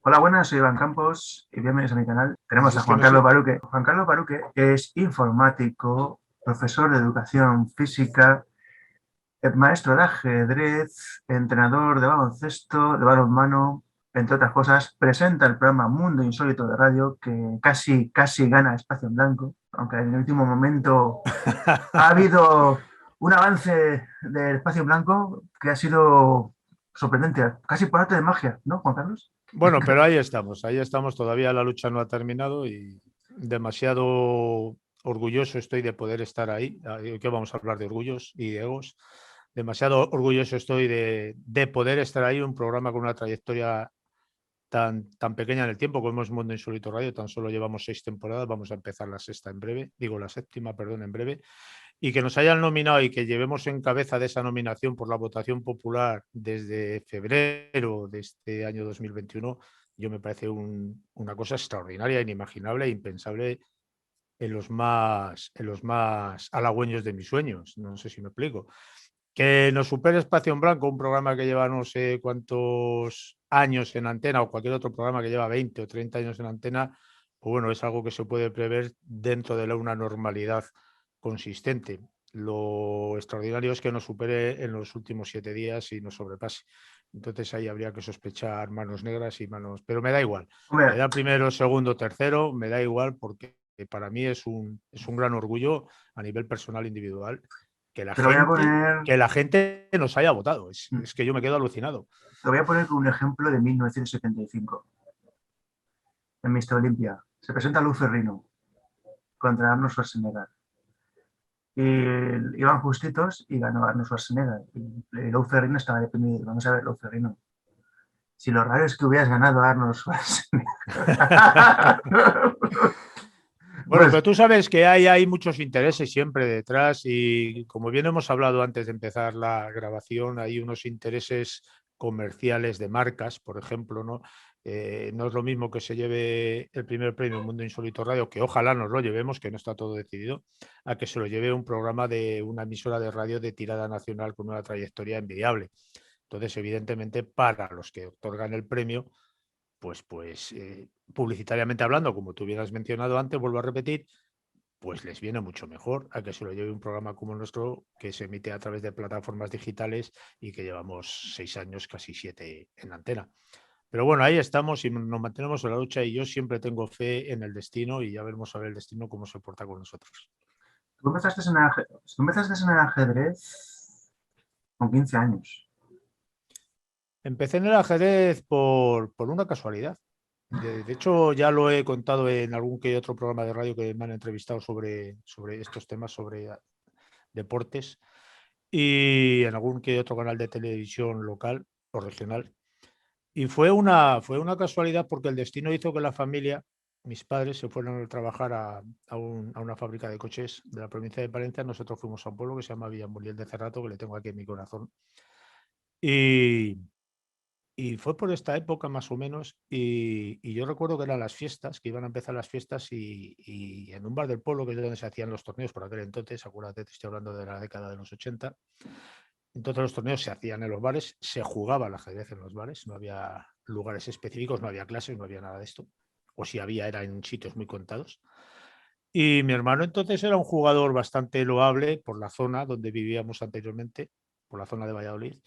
Hola, buenas, soy Iván Campos y bienvenidos a mi canal. Tenemos Si a es que Juan no Carlos sé. Baruque. Juan Carlos Baruque es informático, profesor de educación física, maestro de ajedrez, entrenador de baloncesto, de balonmano, entre otras cosas. Presenta el programa Mundo Insólito de Radio, que casi gana Espacio en Blanco, aunque en el último momento ha habido un avance del Espacio en Blanco que ha sido sorprendente, casi por arte de magia, ¿no, Juan Carlos? Bueno, pero ahí estamos, todavía la lucha no ha terminado y demasiado orgulloso estoy de poder estar ahí. Que vamos a hablar de orgullos y de egos. Demasiado orgulloso estoy de poder estar ahí, un programa con una trayectoria tan pequeña en el tiempo como es Mundo Insólito Radio. Tan solo llevamos 6 temporadas, vamos a empezar la sexta en breve, digo la séptima, perdón, en breve. Y que nos hayan nominado y que llevemos en cabeza de esa nominación por la votación popular desde febrero de este año 2021, yo me parece una cosa extraordinaria, inimaginable e impensable en los más halagüeños de mis sueños. No sé si me explico. Que nos supere Espacio en Blanco, un programa que lleva no sé cuántos años en antena, o cualquier otro programa que lleva 20 o 30 años en antena, pues bueno, es algo que se puede prever dentro de una normalidad consistente. Lo extraordinario es que nos supere en los últimos 7 días y nos sobrepase. Entonces ahí habría que sospechar manos negras y manos, pero me da igual. Me Hombre, da primero, segundo, tercero, me da igual porque para mí es un gran orgullo a nivel personal individual que la te lo voy a gente, poner, que la gente nos haya votado. Es que yo me quedo alucinado. te voy a poner con un ejemplo de 1975. En Mister Olimpia se presenta Luz Ferrino contra Arnold Schwarzenegger. Y iban justitos y ganó Arnold Schwarzenegger. Y Luz Ferrino estaba deprimido. Vamos a ver, Luz Ferrino. Si lo raro es que hubieras ganado a Arnold Schwarzenegger. Bueno, Pues pero tú sabes que hay muchos intereses siempre detrás y como bien hemos hablado antes de empezar la grabación, hay unos intereses comerciales de marcas, por ejemplo, ¿no? No es lo mismo que se lleve el primer premio Mundo Insólito Radio, que ojalá nos lo llevemos, que no está todo decidido, a que se lo lleve un programa de una emisora de radio de tirada nacional con una trayectoria envidiable. Entonces, evidentemente, para los que otorgan el premio, publicitariamente hablando, como tú hubieras mencionado antes, vuelvo a repetir, pues les viene mucho mejor a que se lo lleve un programa como el nuestro, que se emite a través de plataformas digitales y que llevamos 6 años, casi 7 en antena. Pero bueno, ahí estamos y nos mantenemos en la lucha y yo siempre tengo fe en el destino y ya veremos a ver el destino cómo se porta con nosotros. tú empezaste en el ajedrez con 15 años. Empecé en el ajedrez por una casualidad. De hecho, ya lo he contado en algún que otro programa de radio que me han entrevistado sobre estos temas, sobre deportes, y en algún que otro canal de televisión local o regional. Y fue una casualidad porque el destino hizo que la familia, mis padres, se fueron a trabajar a una fábrica de coches de la provincia de Palencia. Nosotros fuimos a un pueblo que se llama Villamuriel de Cerrato, que le tengo aquí en mi corazón. Y, y fue por esta época más o menos, y yo recuerdo que eran las fiestas, que iban a empezar las fiestas, y en un bar del pueblo, que es donde se hacían los torneos por aquel entonces, acuérdate, te estoy hablando de la década de los 80. Entonces los torneos se hacían en los bares, se jugaba al ajedrez en los bares, no había lugares específicos, no había clases, no había nada de esto, o si había era en sitios muy contados. Y mi hermano entonces era un jugador bastante loable por la zona donde vivíamos anteriormente, por la zona de Valladolid.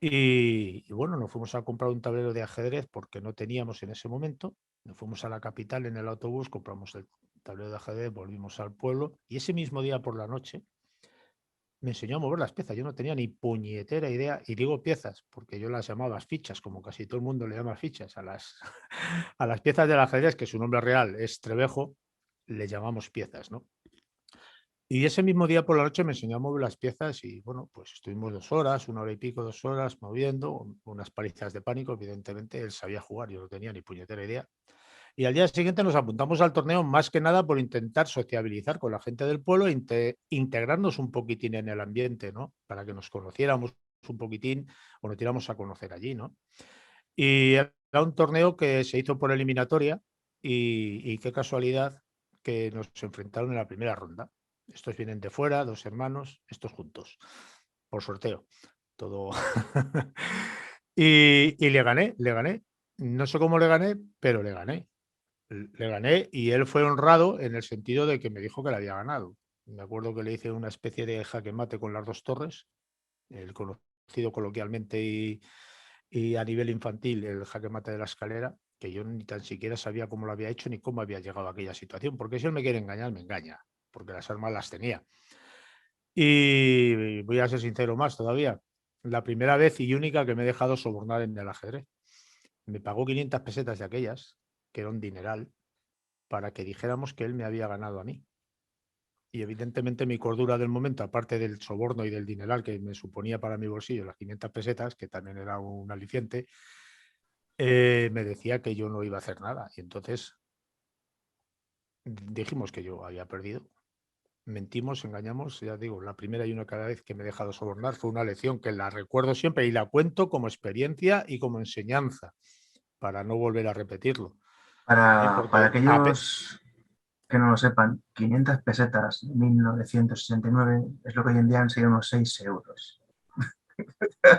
Y bueno, nos fuimos a comprar un tablero de ajedrez porque no teníamos en ese momento. Nos fuimos a la capital en el autobús, compramos el tablero de ajedrez, volvimos al pueblo y ese mismo día por la noche me enseñó a mover las piezas. Yo no tenía ni puñetera idea, y digo piezas porque yo las llamaba fichas, como casi todo el mundo le llama fichas a a las piezas del ajedrez, que su nombre real es Trevejo, le llamamos piezas, ¿no? Y ese mismo día por la noche me enseñó a mover las piezas y bueno, pues estuvimos 2 horas, 1 hora y pico, 2 horas moviendo, unas palizas de pánico, evidentemente. Él sabía jugar, yo no tenía ni puñetera idea. Y al día siguiente nos apuntamos al torneo más que nada por intentar sociabilizar con la gente del pueblo e integrarnos un poquitín en el ambiente, ¿no? Para que nos conociéramos un poquitín o nos tiramos a conocer allí, ¿no? Y era un torneo que se hizo por eliminatoria y qué casualidad que nos enfrentaron en la primera ronda. Estos vienen de fuera, 2 hermanos, estos juntos, por sorteo. Todo. Y le gané, le gané. no sé cómo le gané, pero le gané. Le gané y él fue honrado en el sentido de que me dijo que le había ganado. Me acuerdo que le hice una especie de jaque mate con las 2 torres, el conocido coloquialmente y a nivel infantil el jaque mate de la escalera, que yo ni tan siquiera sabía cómo lo había hecho ni cómo había llegado a aquella situación, porque si él me quiere engañar, me engaña, porque las armas las tenía. Y voy a ser sincero más todavía, la primera vez y única que me he dejado sobornar en el ajedrez. Me pagó 500 pesetas de aquellas, que era un dineral, para que dijéramos que él me había ganado a mí. Y evidentemente mi cordura del momento, aparte del soborno y del dineral que me suponía para mi bolsillo las 500 pesetas, que también era un aliciente, me decía que yo no iba a hacer nada. Y entonces dijimos que yo había perdido. Mentimos, engañamos, ya digo, la primera y única vez que me he dejado sobornar fue una lección que la recuerdo siempre y la cuento como experiencia y como enseñanza para no volver a repetirlo. Para Porque aquellos que no lo sepan, 500 pesetas de 1969 es lo que hoy en día han sido unos 6 euros.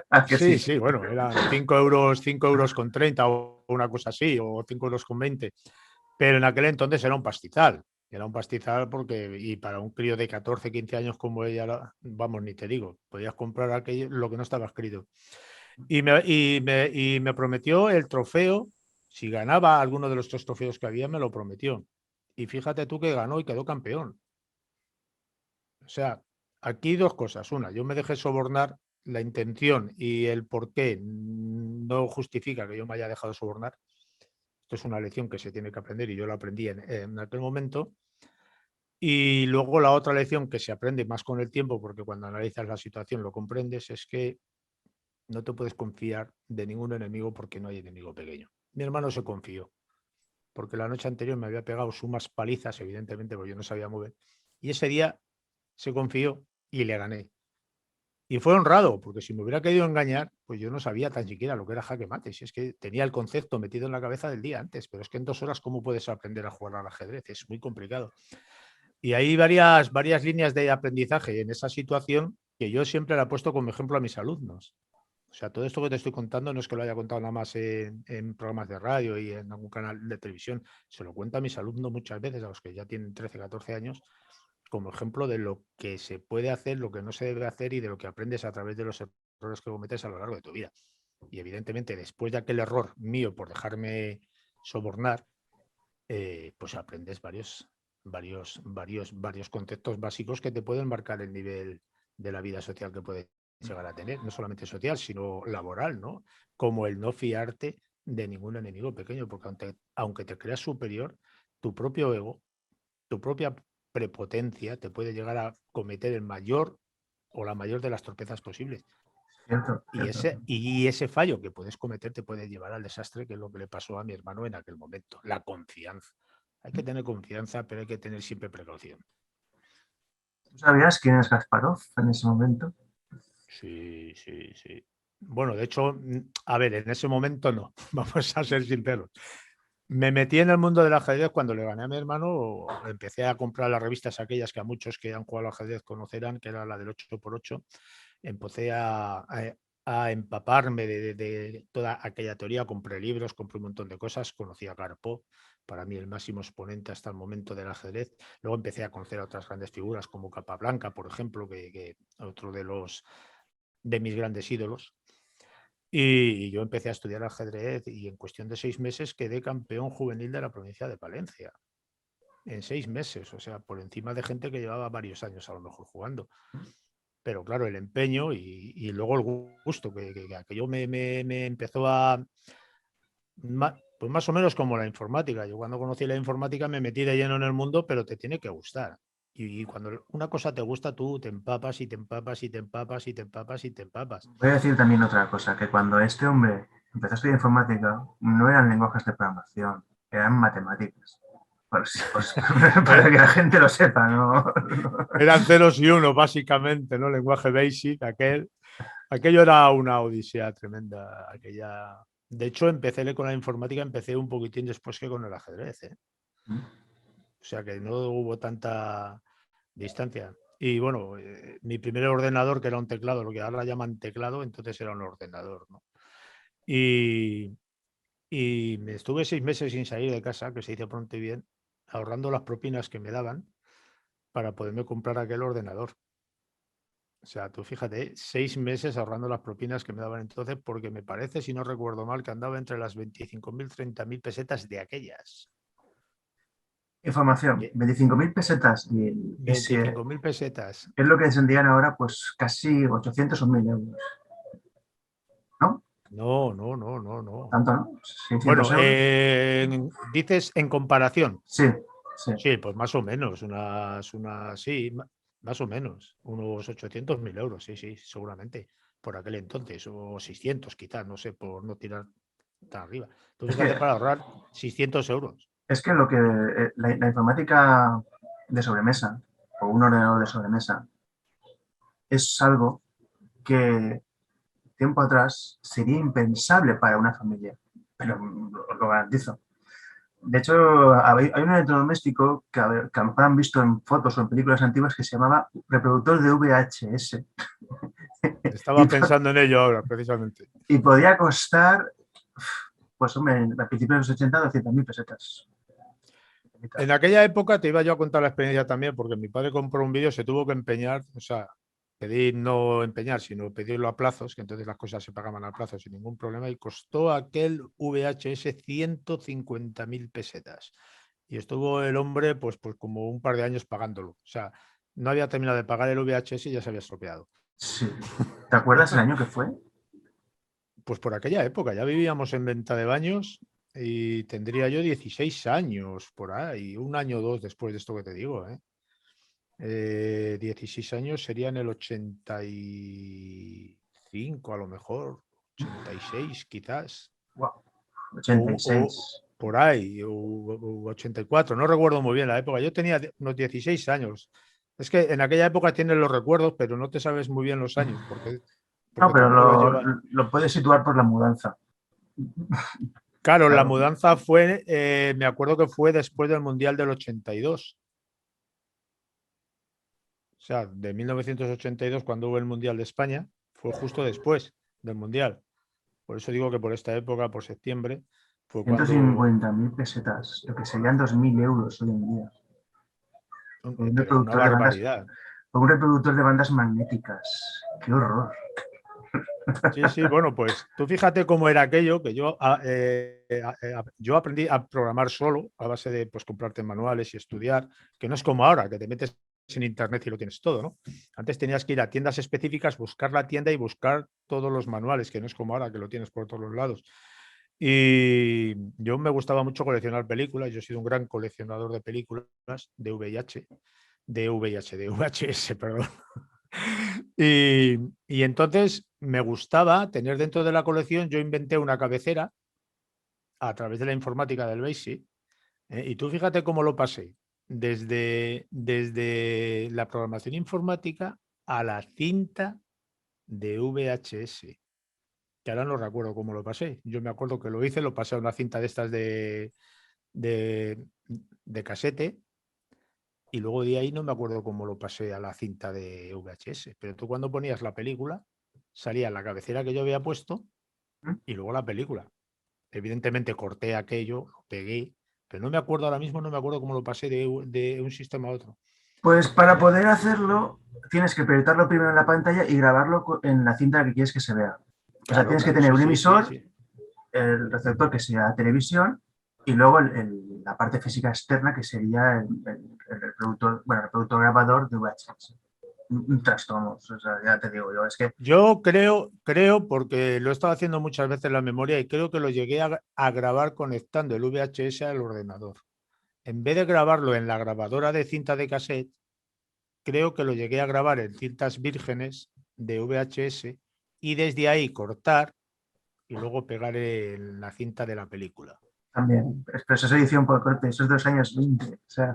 ¿A que sí, sí? sí, bueno, eran 5 euros, 5 euros con 30 o una cosa así, o 5 euros con 20. Pero en aquel entonces era un pastizal. Era un pastizal porque, y para un crío de 14, 15 años como ella, vamos, ni te digo, podías comprar aquello, lo que no estaba escrito. Y me prometió el trofeo, si ganaba alguno de los 3 trofeos que había, me lo prometió. Y fíjate tú que ganó y quedó campeón. O sea, aquí 2 cosas. Una, yo me dejé sobornar, la intención y el por qué no justifica que yo me haya dejado sobornar. Esto es una lección que se tiene que aprender y yo la aprendí en aquel momento. Y luego la otra lección que se aprende más con el tiempo, porque cuando analizas la situación lo comprendes, es que no te puedes confiar de ningún enemigo porque no hay enemigo pequeño. Mi hermano se confió, porque la noche anterior me había pegado sumas palizas, evidentemente, porque yo no sabía mover. Y ese día se confió y le gané. Y fue honrado, porque si me hubiera querido engañar, pues yo no sabía tan siquiera lo que era jaque mate. Si es que tenía el concepto metido en la cabeza del día antes, pero es que en 2 horas, ¿cómo puedes aprender a jugar al ajedrez? Es muy complicado. Y hay varias líneas de aprendizaje en esa situación que yo siempre le he puesto como ejemplo a mis alumnos. O sea, todo esto que te estoy contando no es que lo haya contado nada más en programas de radio y en algún canal de televisión. Se lo cuento a mis alumnos muchas veces, a los que ya tienen 13, 14 años, como ejemplo de lo que se puede hacer, lo que no se debe hacer y de lo que aprendes a través de los errores que cometes a lo largo de tu vida. Y evidentemente, después de aquel error mío por dejarme sobornar, pues aprendes varios conceptos básicos que te pueden marcar el nivel de la vida social que puedes llegar a tener, no solamente social, sino laboral, ¿no? Como el no fiarte de ningún enemigo pequeño, porque aunque te creas superior, tu propio ego, tu propia prepotencia te puede llegar a cometer el mayor o la mayor de las torpezas posibles. Cierto, Y cierto. ese fallo que puedes cometer te puede llevar al desastre, que es lo que le pasó a mi hermano en aquel momento, la confianza. Hay que tener confianza, pero hay que tener siempre precaución. ¿Tú sabías quién es Kasparov en ese momento? Sí, sí, sí. Bueno, de hecho, a ver, en ese momento no, vamos a ser sinceros. Me metí en el mundo del ajedrez cuando le gané a mi hermano, empecé a comprar las revistas aquellas que a muchos que han jugado al ajedrez conocerán, que era la del 8x8. Empecé a empaparme de toda aquella teoría, compré libros, compré un montón de cosas, conocí a Karpov, para mí el máximo exponente hasta el momento del ajedrez. Luego empecé a conocer a otras grandes figuras como Capablanca, por ejemplo, que otro de mis grandes ídolos. Y yo empecé a estudiar ajedrez y en cuestión de 6 meses quedé campeón juvenil de la provincia de Palencia. En 6 meses, o sea, por encima de gente que llevaba varios años a lo mejor jugando. Pero claro, el empeño y luego el gusto, que aquello me empezó a... Pues más o menos como la informática. Yo cuando conocí la informática me metí de lleno en el mundo, pero te tiene que gustar. Y cuando una cosa te gusta, tú te empapas y te empapas y te empapas y te empapas y te empapas. Voy a decir también otra cosa, que cuando este hombre empezó a estudiar informática, no eran lenguajes de programación, eran matemáticas. Para que la gente lo sepa, ¿no? Eran ceros y unos, básicamente, ¿no? Lenguaje basic, aquello era una odisea tremenda. De hecho, empecé con la informática, empecé un poquitín después que con el ajedrez, ¿eh? O sea que no hubo tanta distancia. Y bueno, mi primer ordenador, que era un teclado, lo que ahora llaman teclado, entonces era un ordenador, ¿no? Y Y me estuve 6 meses sin salir de casa, que se dice pronto y bien, ahorrando las propinas que me daban para poderme comprar aquel ordenador. O sea, tú fíjate, 6 meses ahorrando las propinas que me daban entonces, porque me parece, si no recuerdo mal, que andaba entre las 25.000, 30.000 pesetas de aquellas. Información, Que 25.000 pesetas y ese 25.000 pesetas. es lo que descendían ahora pues casi 800 o 1.000 euros, ¿no? No, no, no, no, no. ¿Tanto, no? 600 Bueno, euros. dices en comparación. Sí, sí. Sí, pues más o menos, sí, más o menos, unos 800.000 euros, sí, sí, seguramente, por aquel entonces, o 600 quizás, no sé, por no tirar tan arriba. Tú Es que, fíjate para ahorrar 600 euros. es que lo que la informática de sobremesa o un ordenador de sobremesa es algo que tiempo atrás sería impensable para una familia, pero lo garantizo. De hecho, hay un electrodoméstico que a lo mejor han visto en fotos o en películas antiguas que se llamaba reproductor de VHS y, Estaba pensando en ello ahora, precisamente. y podía costar, pues hombre, a principios de los 80, 200.000 pesetas. En aquella época te iba yo a contar la experiencia también, porque mi padre compró un vídeo, se tuvo que empeñar, o sea, pedir no empeñar, sino pedirlo a plazos, que entonces las cosas se pagaban a plazos sin ningún problema, y costó aquel VHS 150.000 pesetas. Y estuvo el hombre pues como un par de años pagándolo. O sea, no había terminado de pagar el VHS y ya se había estropeado. Sí. ¿Te acuerdas el año que fue? Pues por aquella época, ya vivíamos en Venta de Baños y tendría yo 16 años por ahí, un año o dos después de esto que te digo, ¿eh? 16 años serían el 85 a lo mejor, 86 quizás, Wow, o 86. por ahí, o 84, no recuerdo muy bien la época. Yo tenía unos 16 años. Es que en aquella época tienes los recuerdos, pero no te sabes muy bien los años, porque, No, porque pero tampoco los lleva. lo puedes situar por la mudanza. Claro, la Claro. mudanza fue, me acuerdo que fue después del Mundial del 82. O sea, de 1982, cuando hubo el Mundial de España, fue justo después del Mundial. Por eso digo que por esta época, por septiembre, fue cuando 150.000 pesetas, lo que serían 2.000 euros hoy en día. Por un pero una reproductor de bandas, barbaridad. por un reproductor de bandas magnéticas. ¡Qué horror! Sí, sí, bueno, pues tú fíjate cómo era aquello que yo aprendí a programar solo a base de pues comprarte manuales y estudiar, que no es como ahora, que te metes en internet y lo tienes todo, ¿no? Antes tenías que ir a tiendas específicas, buscar la tienda y buscar todos los manuales, que no es como ahora, que lo tienes por todos los lados. Y yo me gustaba mucho coleccionar películas, yo he sido un gran coleccionador de películas de VIH, de VHS, perdón. Y entonces me gustaba tener dentro de la colección, yo inventé una cabecera a través de la informática del BASIC, y tú fíjate cómo lo pasé, desde la programación informática a la cinta de VHS, que ahora no recuerdo cómo lo pasé. Yo me acuerdo que lo hice, lo pasé a una cinta de estas de, de casete, y luego de ahí no me acuerdo cómo lo pasé a la cinta de VHS. Pero tú cuando ponías la película, salía la cabecera que yo había puesto y luego la película. Evidentemente corté aquello, lo pegué, pero no me acuerdo ahora mismo, no me acuerdo cómo lo pasé de un sistema a otro. Pues para poder hacerlo, tienes que proyectarlo primero en la pantalla y grabarlo en la cinta que quieres que se vea. O sea, Claro, tienes que claro, tener sí, un sí, sí, emisor, sí. el receptor que sea televisión y luego la parte física externa que sería el reproductor, bueno, el reproductor grabador de VHS. Un trastorno, o sea, ya te digo yo, es que Yo creo, porque lo he estado haciendo muchas veces en la memoria y creo que lo llegué a grabar conectando el VHS al ordenador. En vez de grabarlo en la grabadora de cinta de cassette, creo que lo llegué a grabar en cintas vírgenes de VHS y desde ahí cortar y luego pegar en la cinta de la película. también, pero eso es edición por corte, esos 2 años 20. O sea,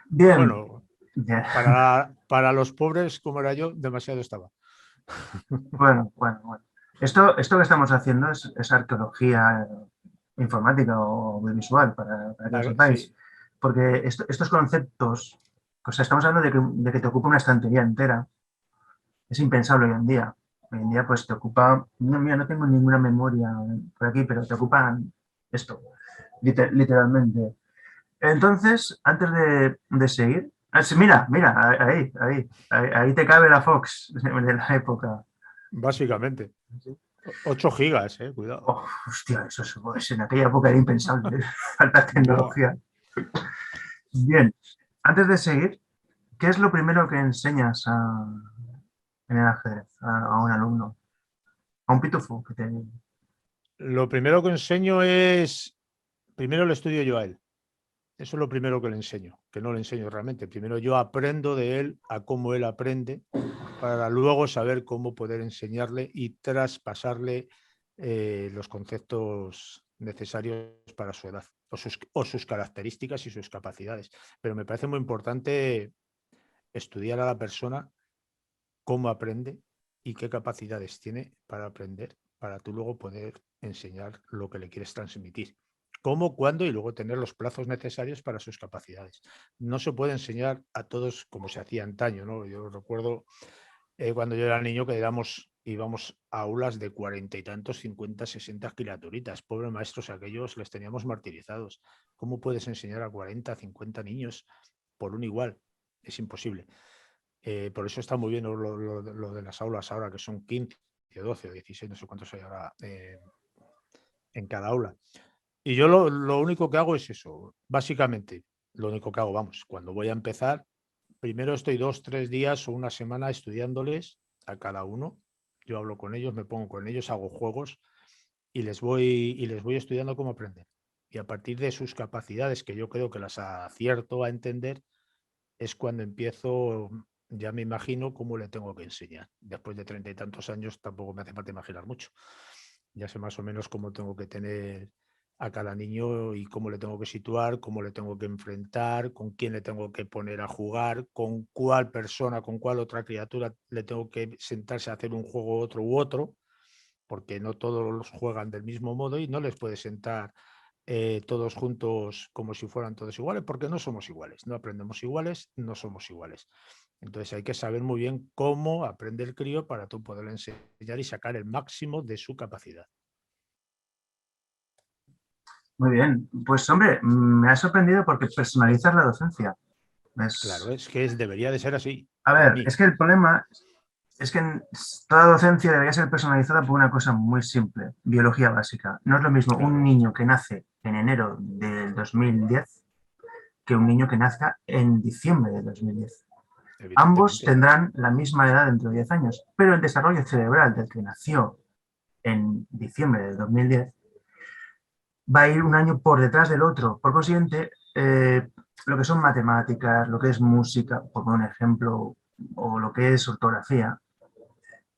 bien, Bueno, ya, para los pobres como era yo, demasiado estaba. bueno, bueno, bueno. Esto que estamos haciendo es arqueología informática o visual, para que lo sepáis. Sí, Porque estos conceptos, o sea, estamos hablando de que te ocupa una estantería entera. Es impensable hoy en día. Hoy en día, pues te ocupa, no, mira, no tengo ninguna memoria por aquí, pero te ocupan. esto, literalmente. Entonces, antes de seguir, sí, mira, ahí te cabe la Fox de la época. Básicamente. 8 gigas, cuidado. Oh, hostia, pues en aquella época era impensable, falta Buah. tecnología. Bien, antes de seguir, ¿qué es lo primero que enseñas en el ajedrez a un alumno? A un pitufo que te... Lo primero que enseño es, primero le estudio yo a él. Eso es lo primero que le enseño, que no le enseño realmente. Primero yo aprendo de él a cómo él aprende para luego saber cómo poder enseñarle y traspasarle los conceptos necesarios para su edad o sus características y sus capacidades. Pero me parece muy importante estudiar a la persona cómo aprende y qué capacidades tiene para aprender, para tú luego poder enseñar lo que le quieres transmitir. Cómo, cuándo y luego tener los plazos necesarios para sus capacidades. No se puede enseñar a todos como se hacía antaño, ¿no? Yo recuerdo cuando yo era niño que íbamos a aulas de 40 y tantos, 50, 60 criaturitas. Pobres maestros aquellos les teníamos martirizados. ¿Cómo puedes enseñar a 40, 50 niños por un igual? Es imposible. Por eso está muy bien lo de las aulas ahora, que son 15, 12 o 16, no sé cuántos hay ahora en cada aula. Y yo lo único que hago es eso, básicamente, lo único que hago, vamos, cuando voy a empezar, primero estoy 2, 3 días o una semana estudiándoles a cada uno. Yo hablo con ellos, me pongo con ellos, hago juegos y les voy estudiando cómo aprender. Y a partir de sus capacidades, que yo creo que las acierto a entender, es cuando empiezo, ya me imagino cómo le tengo que enseñar. Después de 30 y tantos años tampoco me hace falta imaginar mucho. Ya sé más o menos cómo tengo que tener a cada niño y cómo le tengo que situar, cómo le tengo que enfrentar, con quién le tengo que poner a jugar, con cuál persona, con cuál otra criatura le tengo que sentarse a hacer un juego otro u otro, porque no todos los juegan del mismo modo y no les puedes sentar todos juntos como si fueran todos iguales, porque no somos iguales, no aprendemos iguales, no somos iguales. Entonces hay que saber muy bien cómo aprende el crío para tú poderle enseñar y sacar el máximo de su capacidad. Muy bien, pues hombre, me ha sorprendido porque personalizas la docencia. Claro, es que debería de ser así, A para ver, mí. es que el problema es que toda docencia debería ser personalizada por una cosa muy simple, biología básica. No es lo mismo un Claro, niño que nace en enero del 2010 que un niño que nazca en diciembre del 2010. Ambos evidentemente. tendrán la misma edad dentro de 10 años, pero el desarrollo cerebral del que nació en diciembre del 2010 va a ir un año por detrás del otro. Por consiguiente, lo que son matemáticas, lo que es música, por un ejemplo, o lo que es ortografía,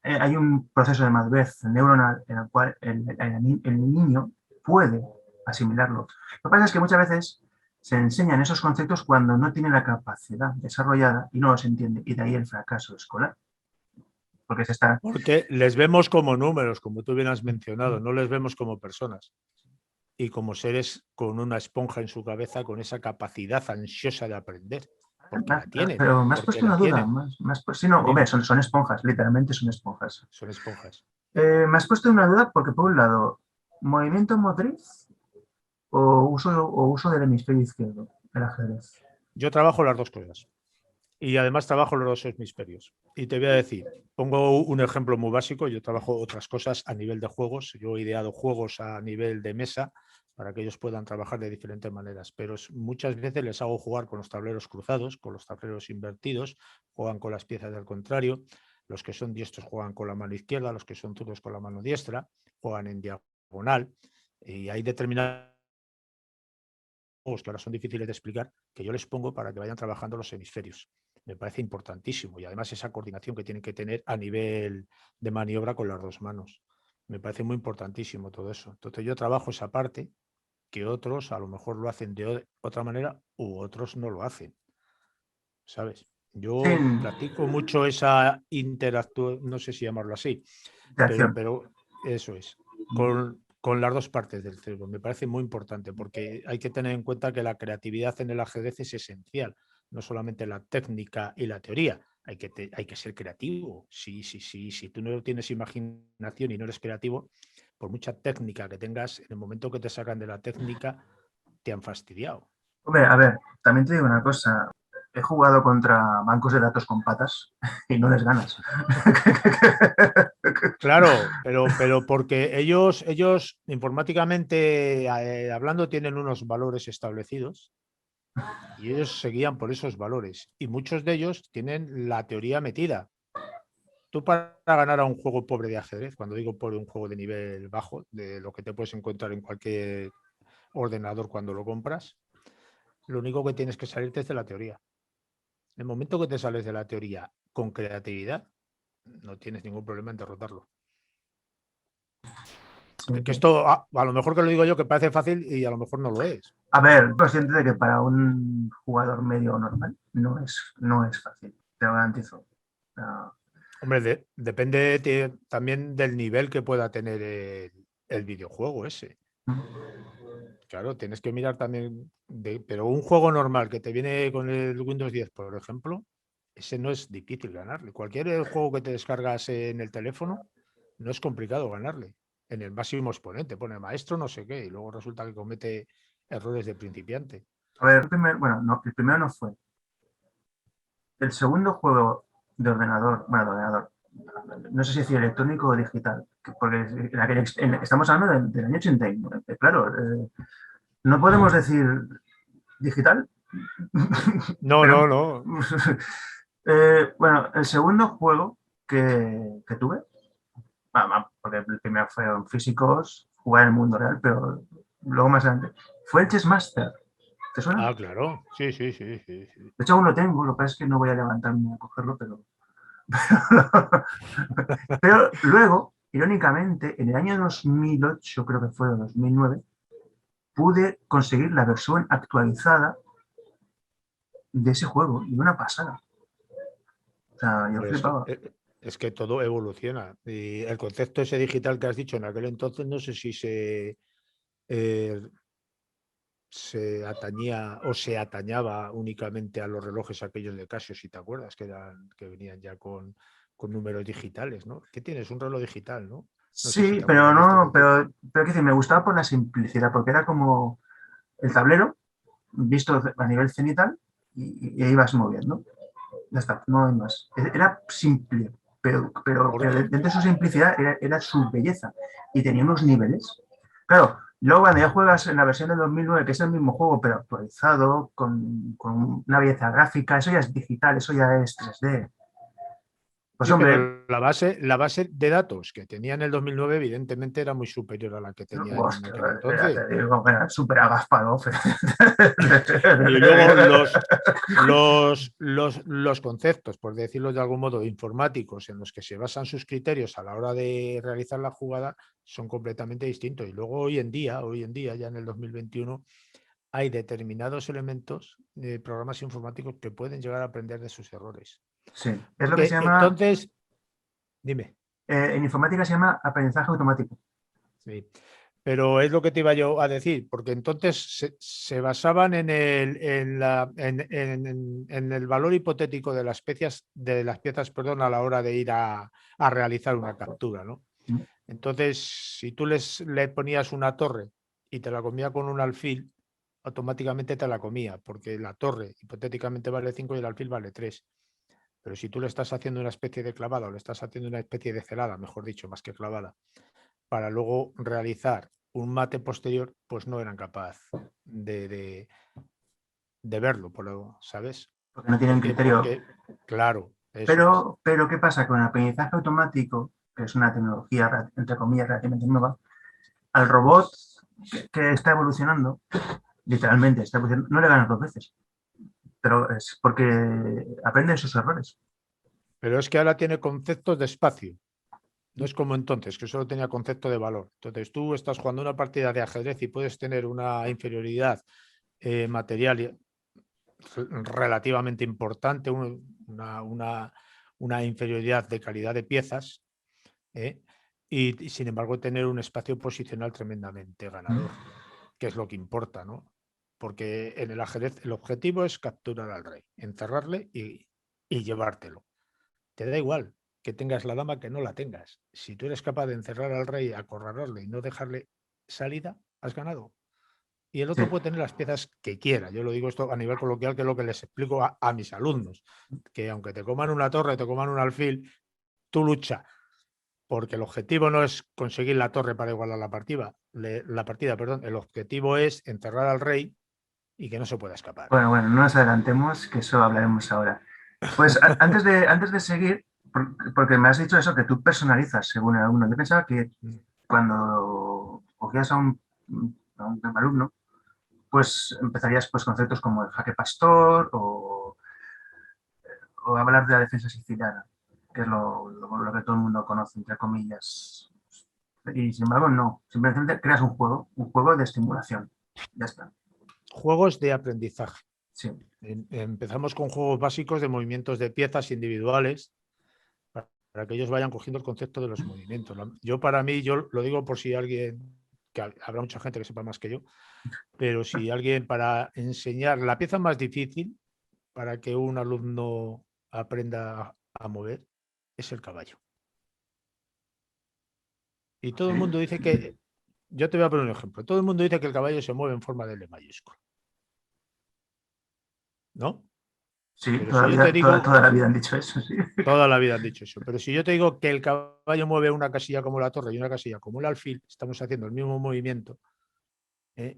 hay un proceso de madurez neuronal en el cual el niño puede asimilarlo. Lo que pasa es que muchas veces se enseñan esos conceptos cuando no tiene la capacidad desarrollada y no los entiende, y de ahí el fracaso escolar. Porque se está... Porque les vemos como números, como tú bien has mencionado, no les vemos como personas y como seres con una esponja en su cabeza, con esa capacidad ansiosa de aprender, porque la tienen, Pero me has porque puesto la una duda. tienen. Sí, no, hombre, Dime, son esponjas, literalmente son esponjas. son esponjas. Me has puesto una duda porque, por un lado, movimiento motriz o uso del hemisferio izquierdo, el ajedrez. Yo trabajo las dos cosas y además trabajo los dos hemisferios. Y te voy a decir, pongo un ejemplo muy básico, yo trabajo otras cosas a nivel de juegos, yo he ideado juegos a nivel de mesa para que ellos puedan trabajar de diferentes maneras, pero muchas veces les hago jugar con los tableros cruzados, con los tableros invertidos, juegan con las piezas del contrario, los que son diestros juegan con la mano izquierda, los que son zurdos con la mano diestra, juegan en diagonal y hay determinados juegos que ahora son difíciles de explicar, que yo les pongo para que vayan trabajando los hemisferios. Me parece importantísimo y además esa coordinación que tienen que tener a nivel de maniobra con las dos manos. Me parece muy importantísimo todo eso. Entonces yo trabajo esa parte que otros a lo mejor lo hacen de otra manera u otros no lo hacen, ¿sabes? Sí, Yo practico mucho esa interacción, no sé si llamarlo así, interacción. pero eso es, con las dos partes del cerebro. Me parece muy importante porque hay que tener en cuenta que la creatividad en el ajedrez es esencial, no solamente la técnica y la teoría. Hay que ser creativo. Si tú no tienes imaginación y no eres creativo, por mucha técnica que tengas, en el momento que te sacan de la técnica, te han fastidiado. Hombre, a ver, también te digo una cosa. He jugado contra bancos de datos con patas y no les ganas. Claro, pero porque ellos informáticamente hablando tienen unos valores establecidos y ellos se guían por esos valores y muchos de ellos tienen la teoría metida. Tú para ganar a un juego pobre de ajedrez, cuando digo pobre, un juego de nivel bajo, de lo que te puedes encontrar en cualquier ordenador cuando lo compras, lo único que tienes que salirte es de la teoría. En el momento que te sales de la teoría con creatividad, no tienes ningún problema en derrotarlo. Sí, Que sí. esto, a lo mejor que lo digo yo, que parece fácil y a lo mejor no lo es. A ver, consciente de que para un jugador medio normal no es fácil, te lo garantizo. Hombre, depende también del nivel que pueda tener el videojuego ese. Claro, tienes que mirar también, pero un juego normal que te viene con el Windows 10, por ejemplo, ese no es difícil ganarle. Cualquier juego que te descargas en el teléfono, no es complicado ganarle. En el máximo exponente, pone maestro no sé qué, y luego resulta que comete errores de principiante. A ver, el primero no fue. El segundo juego de ordenador, no sé si decir electrónico o digital, porque estamos hablando del año 81. Claro, no podemos decir digital. No, Pero, no, no. bueno, el segundo juego que tuve, porque el primero fueron físicos, jugar en el mundo real, pero luego más adelante, fue el Chess Master. ¿Te suena? Ah, claro. Sí, sí, sí, sí, sí. De hecho, aún lo tengo, lo que pasa es que no voy a levantarme a cogerlo, pero luego, irónicamente, en el año 2008, creo que fue, o 2009, pude conseguir la versión actualizada de ese juego y una pasada. O sea, yo Hombre, flipaba. es que todo evoluciona. Y el concepto ese digital que has dicho en aquel entonces, no sé si eh, se atañía o se atañaba únicamente a los relojes aquellos de Casio, si te acuerdas, que venían ya con números digitales, ¿no? ¿Qué tienes? Un reloj digital, ¿no? No sé si Sí, te pero acuerdas de este no, concepto. pero qué decir, me gustaba por la simplicidad, porque era como el tablero visto a nivel cenital y ibas moviendo. Ya está, no hay más. Era simple, pero Porque, dentro de su simplicidad era su belleza y tenía unos niveles. Claro, luego cuando ya juegas en la versión de 2009, que es el mismo juego, pero actualizado, con una belleza gráfica, eso ya es digital, eso ya es 3D. Pues sí, hombre, pero la base de datos que tenía en el 2009 evidentemente era muy superior a la que tenía en hostia, aquel entonces. te digo, era súper agaspado. Y luego los conceptos, por decirlo de algún modo, informáticos en los que se basan sus criterios a la hora de realizar la jugada son completamente distintos. Y luego hoy en día, ya en el 2021, hay determinados elementos de programas informáticos que pueden llegar a aprender de sus errores. Sí, es lo que se Porque llama, entonces, dime. en informática se llama aprendizaje automático. Sí. Pero es lo que te iba yo a decir, porque entonces se basaban en el valor hipotético de las piezas, perdón, a la hora de ir a realizar una captura, ¿no? Entonces, si tú le ponías una torre y te la comía con un alfil, automáticamente te la comía, porque la torre hipotéticamente vale 5 y el alfil vale 3. Pero si tú le estás haciendo una especie de clavada o le estás haciendo una especie de celada, mejor dicho, más que clavada, para luego realizar un mate posterior, pues no eran capaz de verlo, ¿sabes? Porque no tienen ¿Por qué? criterio. Porque, claro, eso es. Pero ¿qué pasa? Con el aprendizaje automático, que es una tecnología, entre comillas, relativamente nueva, al robot que está evolucionando, literalmente está evolucionando, no le ganas dos veces, pero es porque aprende de sus errores. Pero es que ahora tiene conceptos de espacio. No es como entonces, que solo tenía concepto de valor. Entonces tú estás jugando una partida de ajedrez y puedes tener una inferioridad material relativamente importante, una inferioridad de calidad de piezas, ¿eh? Y sin embargo tener un espacio posicional tremendamente ganador, que es lo que importa, ¿no? Porque en el ajedrez el objetivo es capturar al rey, encerrarle y llevártelo. Te da igual. que tengas la dama que no la tengas. Si tú eres capaz de encerrar al rey, acorralarle y no dejarle salida, has ganado. Y el Sí. otro puede tener las piezas que quiera. Yo lo digo esto a nivel coloquial, que es lo que les explico a mis alumnos, que aunque te coman una torre, te coman un alfil, tú lucha, porque el objetivo no es conseguir la torre para igualar la partida, perdón. El objetivo es enterrar al rey y que no se pueda escapar. Bueno, no nos adelantemos, que eso hablaremos ahora. Pues antes de seguir, porque me has dicho eso, que tú personalizas según el alumno. Yo pensaba que cuando cogías a un alumno, pues empezarías pues conceptos como el jaque pastor o hablar de la defensa siciliana, que es lo que todo el mundo conoce, entre comillas. Y sin embargo, no. Simplemente creas un juego de estimulación. Ya está. Juegos de aprendizaje. Sí. Empezamos con juegos básicos de movimientos de piezas individuales para que ellos vayan cogiendo el concepto de los movimientos. Para mí, yo lo digo por si alguien, que habrá mucha gente que sepa más que yo, pero si alguien, para enseñar la pieza más difícil para que un alumno aprenda a mover, es el caballo. Y todo el mundo dice que, yo te voy a poner un ejemplo, todo el mundo dice que el caballo se mueve en forma de L mayúscula. ¿No? Sí, Pero toda si la yo vida, te digo, toda la vida han dicho eso, sí. toda la vida han dicho eso, pero si yo te digo que el caballo mueve una casilla como la torre y una casilla como el alfil, estamos haciendo el mismo movimiento,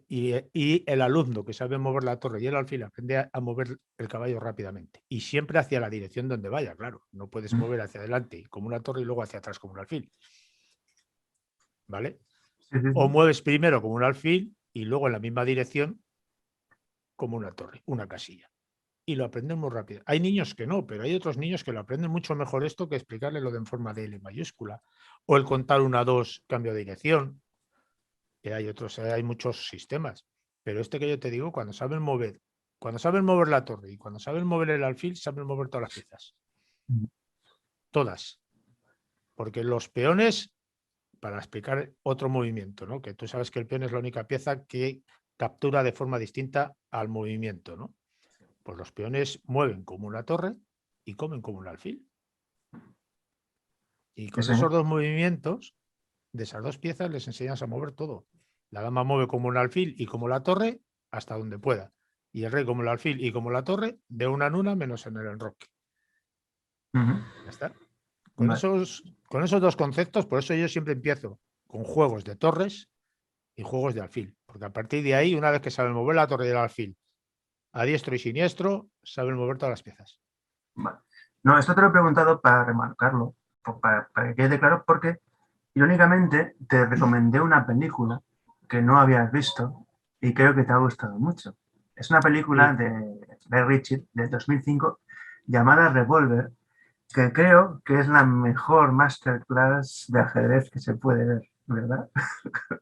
y el alumno que sabe mover la torre y el alfil aprende a mover el caballo rápidamente y siempre hacia la dirección donde vaya, claro. No puedes mover hacia adelante como una torre y luego hacia atrás como un alfil. ¿Vale? Sí, sí, O sí. mueves primero como un alfil y luego en la misma dirección como una torre, una casilla. Y lo aprenden muy rápido. Hay niños que no, pero hay otros niños que lo aprenden mucho mejor esto que explicarle lo de en forma de L mayúscula. O el contar 1, 2, cambio de dirección. Que hay otros, hay muchos sistemas. Pero este que yo te digo, cuando saben mover la torre y cuando saben mover el alfil, saben mover todas las piezas. Todas. Porque los peones, para explicar otro movimiento, ¿no? Que tú sabes que el peón es la única pieza que captura de forma distinta al movimiento, ¿no? Pues los peones mueven como una torre y comen como un alfil. Y con Sí, esos dos movimientos, de esas dos piezas, les enseñas a mover todo. La dama mueve como un alfil y como la torre hasta donde pueda. Y el rey como el alfil y como la torre, de una en una menos en el enroque. Ya está. Con vale. esos dos conceptos, por eso yo siempre empiezo con juegos de torres y juegos de alfil. Porque a partir de ahí, una vez que saben mover la torre y el alfil a diestro y siniestro, saben mover todas las piezas. Vale. No, esto te lo he preguntado para remarcarlo, para que quede claro, porque irónicamente te recomendé una película que no habías visto y creo que te ha gustado mucho. Es una película Sí. de Guy Ritchie del 2005 llamada Revolver, que creo que es la mejor masterclass de ajedrez que se puede ver, ¿verdad?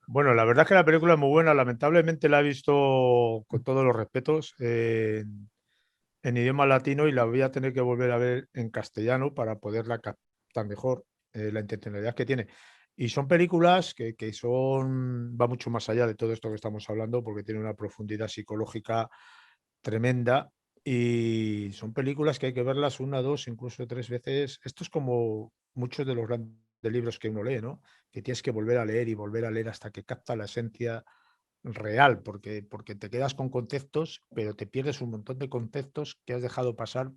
Bueno, la verdad es que la película es muy buena. Lamentablemente la he visto, con todos los respetos, en idioma latino y la voy a tener que volver a ver en castellano para poderla captar mejor, la intencionalidad que tiene. Y son películas que va mucho más allá de todo esto que estamos hablando, porque tiene una profundidad psicológica tremenda y son películas que hay que verlas 1, 2, incluso 3 veces. Esto es como muchos de los grandes libros que uno lee, ¿no? Que tienes que volver a leer y volver a leer hasta que capta la esencia real, porque te quedas con conceptos, pero te pierdes un montón de conceptos que has dejado pasar,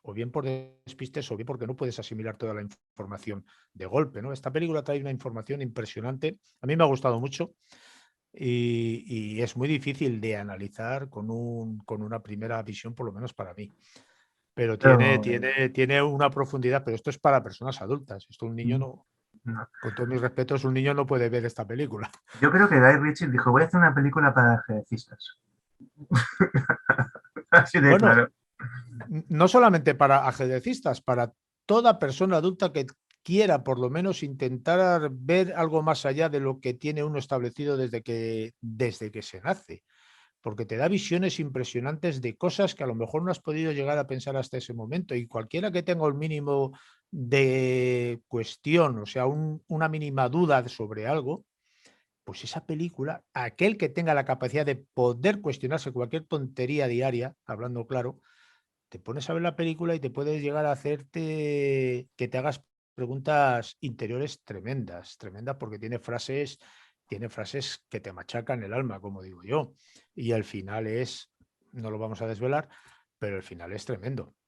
o bien por despistes, o bien porque no puedes asimilar toda la información de golpe, ¿no? Esta película trae una información impresionante. A mí me ha gustado mucho y es muy difícil de analizar con una primera visión, por lo menos para mí. Pero Pero, tiene una profundidad, pero esto es para personas adultas. Esto un niño no, no. con todos mis respetos, un niño no puede ver esta película. Yo creo que Guy Ritchie dijo, voy a hacer una película para ajedrecistas. Así de Bueno, claro. no solamente para ajedrecistas, para toda persona adulta que quiera por lo menos intentar ver algo más allá de lo que tiene uno establecido desde que se nace, porque te da visiones impresionantes de cosas que a lo mejor no has podido llegar a pensar hasta ese momento, y cualquiera que tenga un mínimo de cuestión, o sea, una mínima duda sobre algo, pues esa película, aquel que tenga la capacidad de poder cuestionarse cualquier tontería diaria, hablando claro, te pones a ver la película y te puedes llegar a hacerte que te hagas preguntas interiores tremendas, tremendas porque tiene frases que te machacan el alma, como digo yo. Y el final es, no lo vamos a desvelar, pero el final es tremendo.